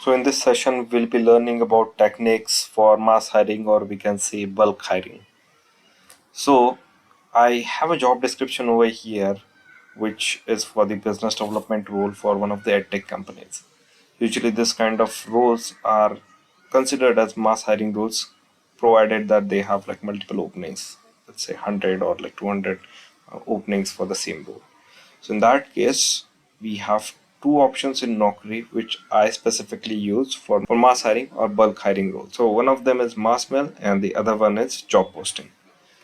So in this session, we'll be learning about techniques for mass hiring, or we can say bulk hiring. So I have a job description over here, which is for the business development role for one of the edtech companies. Usually this kind of roles are considered as mass hiring roles, provided that they have like multiple openings, let's say 100 or like 200 openings for the same role. So in that case, we have two options in Naukri, which I specifically use for mass hiring or bulk hiring role. So one of them is mass mail and the other one is job posting.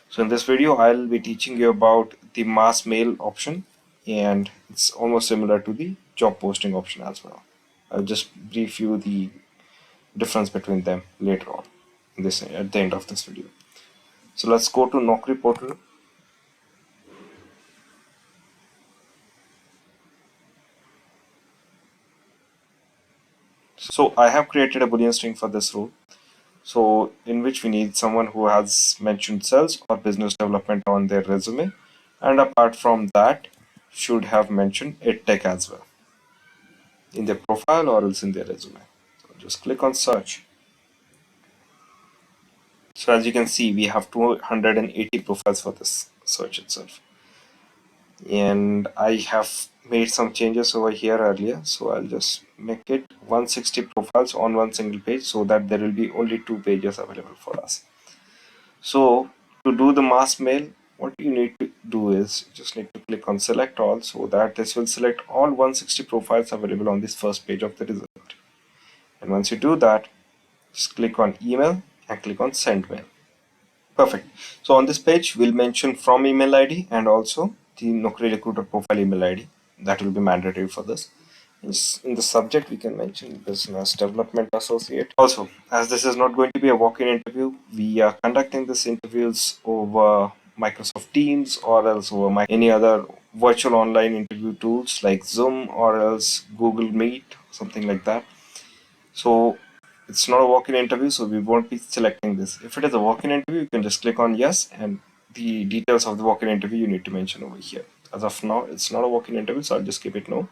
So in this video, I'll be teaching you about the mass mail option, and it's almost similar to the job posting option as well. I'll just brief you the difference between them later on in this at the end of this video. So let's go to Naukri portal. So I have created a Boolean string for this role. So in which we need someone who has mentioned sales or business development on their resume, and apart from that should have mentioned edtech as well in their profile or else in their resume. So just click on search. So as you can see, we have 280 profiles for this search itself, and I have made some changes over here earlier, so I'll just make it 160 profiles on one single page, so that there will be only 2 pages available for us. So to do the mass mail, what you need to do is just need to click on select all, so that this will select all 160 profiles available on this first page of the result. And once you do that, just click on email and click on send mail. Perfect. So on this page, we'll mention from email ID and also the Naukri recruiter profile email ID. That will be mandatory for this. In the subject, we can mention business development associate. Also, as this is not going to be a walk-in interview, we are conducting these interviews over Microsoft Teams or else over any other virtual online interview tools like Zoom or else Google Meet, something like that. So it's not a walk-in interview, so we won't be selecting this. If it is a walk-in interview, you can just click on yes, and the details of the walk-in interview you need to mention over here. As of now, it's not a walk-in interview, so I'll just keep it no.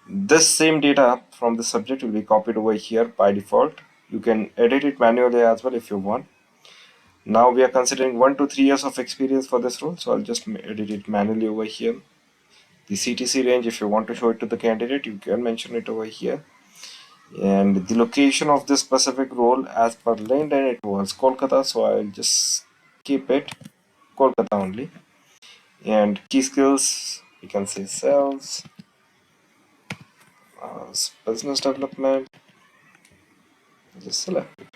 This same data from the subject will be copied over here by default. You can edit it manually as well if you want. Now we are considering 1 to 3 years of experience for this role, so I'll just edit it manually over here. The CTC range, if you want to show it to the candidate, you can mention it over here. And the location of this specific role, as per LinkedIn, it was Kolkata, so I'll just keep it Kolkata only. And key skills, we can say sales, business development, just select it.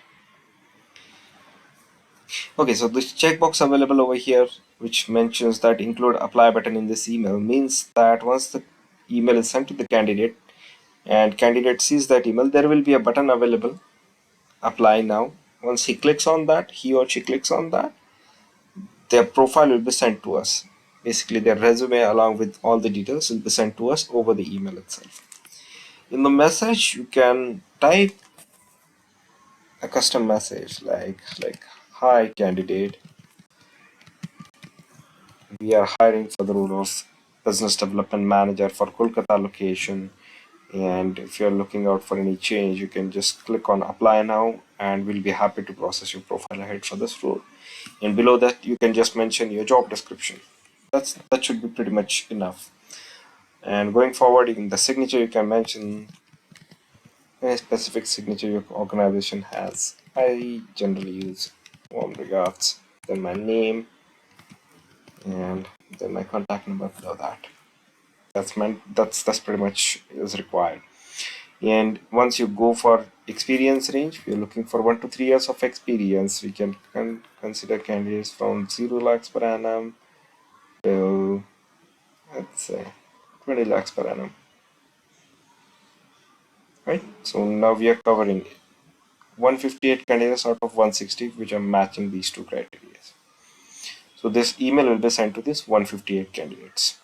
Okay, so this checkbox available over here, which mentions that include apply button in this email, means that once the email is sent to the candidate and candidate sees that email, there will be a button available, apply now. Once he clicks on that, he or she clicks on that, their profile will be sent to us. Basically, their resume along with all the details will be sent to us over the email itself. In the message, you can type a custom message like hi candidate, we are hiring for the role of business development manager for Kolkata location, and if you're looking out for any change, you can just click on apply now and we'll be happy to process your profile ahead for this role. And below that, you can just mention your job description. That should be pretty much enough. And going forward, in the signature, you can mention any specific signature your organization has. I generally use warm regards, then my name, and then my contact number below that. That's pretty much is required. And once you go for experience range, we're looking for 1 to 3 years of experience. We can consider candidates from 0 lakhs per annum till, let's say, 20 lakhs per annum. Right? So now we are covering 158 candidates out of 160, which are matching these two criteria. So this email will be sent to this 158 candidates,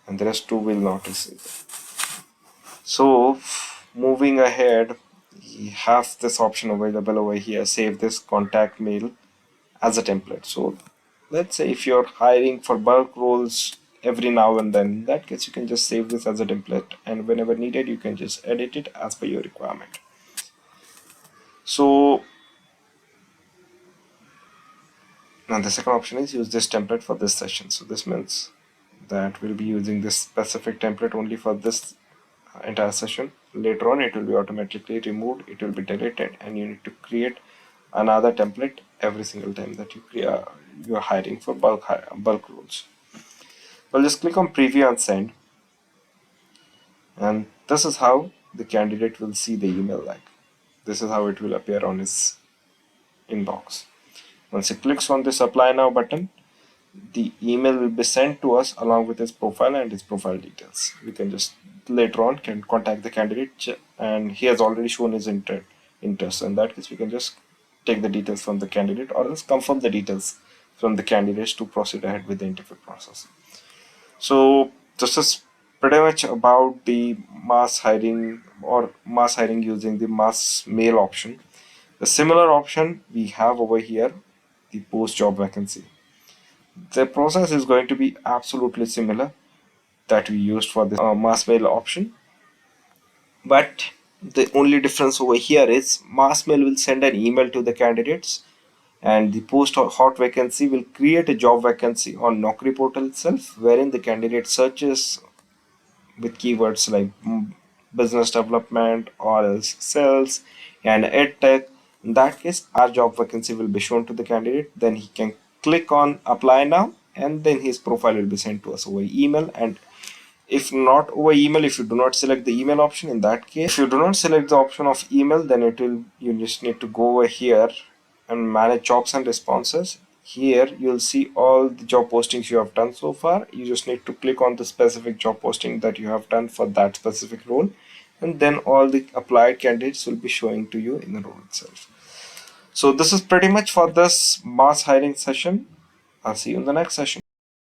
and the rest 2 will not receive. So moving ahead, we have this option available over here, save this contact mail as a template. So let's say if you're hiring for bulk roles every now and then. In that case, you can just save this as a template, and whenever needed, you can just edit it as per your requirement. So now the second option is use this template for this session. So this means that we'll be using this specific template only for this entire session. Later on, it will be automatically removed, it will be deleted, and you need to create another template every single time that you are hiring for bulk roles. Well, just click on preview and send, and this is how the candidate will see the email. Like this is how it will appear on his inbox. Once he clicks on this apply now button, the email will be sent to us along with his profile and his profile details. We can just later on can contact the candidate, and he has already shown his interest. In that case, we can just take the details from the candidate or else confirm the details from the candidates to proceed ahead with the interview process. So this is pretty much about the mass hiring using the mass mail option. The similar option we have over here, the post job vacancy. The process is going to be absolutely similar that we used for the mass mail option, but the only difference over here is mass mail will send an email to the candidates, and the post hot vacancy will create a job vacancy on Naukri portal itself, wherein the candidate searches with keywords like business development or else sales and ed tech. In that case, our job vacancy will be shown to the candidate. Then he can click on apply now, and then his profile will be sent to us over email. And if not over email, if you do not select the email option, in that case, if you do not select the option of email, then it will, you just need to go over here and manage jobs and responses. Here you'll see all the job postings you have done so far. You just need to click on the specific job posting that you have done for that specific role, and then all the applied candidates will be showing to you in the role itself. So this is pretty much for this mass hiring session. I'll see you in the next session.